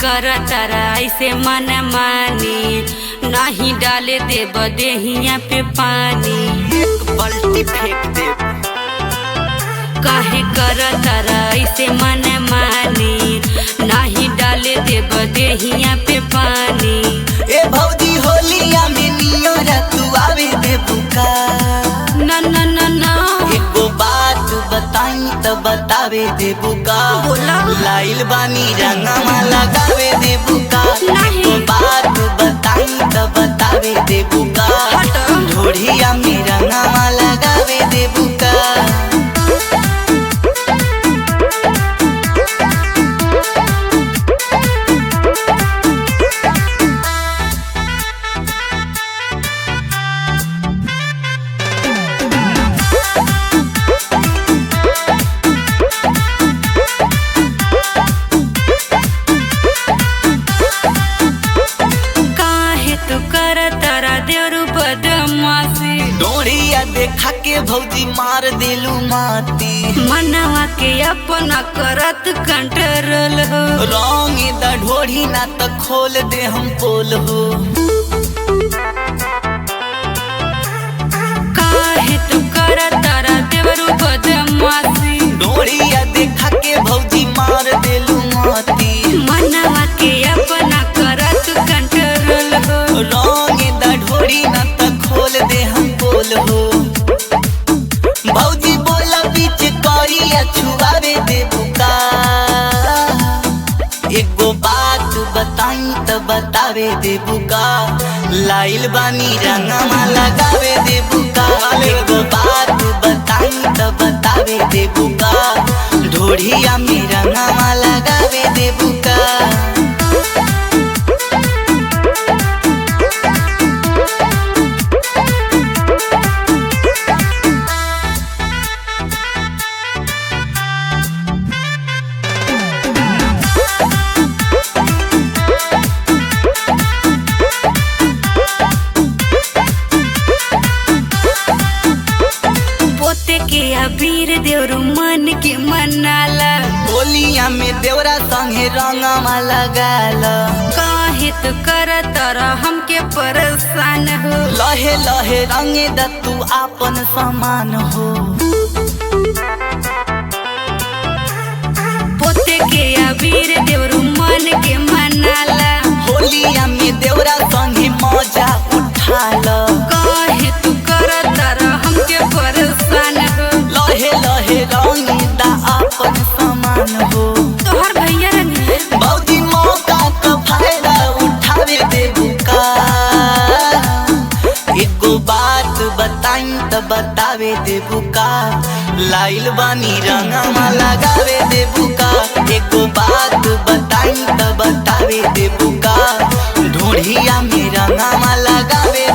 कर तारा ऐसे मन मानी, नहीं डाले देब देहिया पे पानी, एक बाल्टी फेंक दे। काहे कर तारा ऐसे मन मानी, नहीं डाले देब देहिया पे पानी। ए भौजी होलिया में नियोरा तू आवे दे बुका। न न न न एको बात बताई तो बतावे दे बुका। बोला। लाइल बानी रंगमा लगावे दे बुका। नहीं। एको बात बताई तो बतावे दे बुका। हट। ढोढ़िया में रंगमा लगावे दे बुका। डोरिया देखा के भौजी मार देलू माती। मनवा के अपना करत कंट्रोल हो, रंग द ढोढ़ी ना त खोल दे हम पोल हो। काहे तू कर तारा देवरू बदमाशी। डोरिया देखा के भौजी मार देलू माती। मनवा के अपना करत कंट्रोल हो, रंग द ढोढ़ी ना त खोल दे हम पोल हो। भौजी बोला बीच करिया छुआवे दे बुका। एगो बात बताई त बतावे दे बुका। लाइल बानी रंगमा लगावे दे बुका। एगो बात बताई त बतावे दे बुका। ढोढ़िया में रंगमा लगावे दे बुका। के अबीर देवरू मन के मनाला। होलिया में देवरा संगे रंगमा लगाला। काहे तू कर तारा हमके परेशान हो, लहे लहे रंगे द तू आपन समान हो। पोते के अबीर देवरू मन के मनाला। होलिया में देवरा संगे मजा उठाला। काहे तू कर तारा हमके परेशान हो, लहे लहे रंगे द आपन समान हो। तोहर भैया रंगे भौजी मौका का फायदा उठावे दे बुका। एगो बात बताई त बतावे दे बुका। लाइल बानी रंगमा लगावे दे बुका। एगो बात बताई त बतावे दे बुका। ढोढ़िया में रंगमा लगावे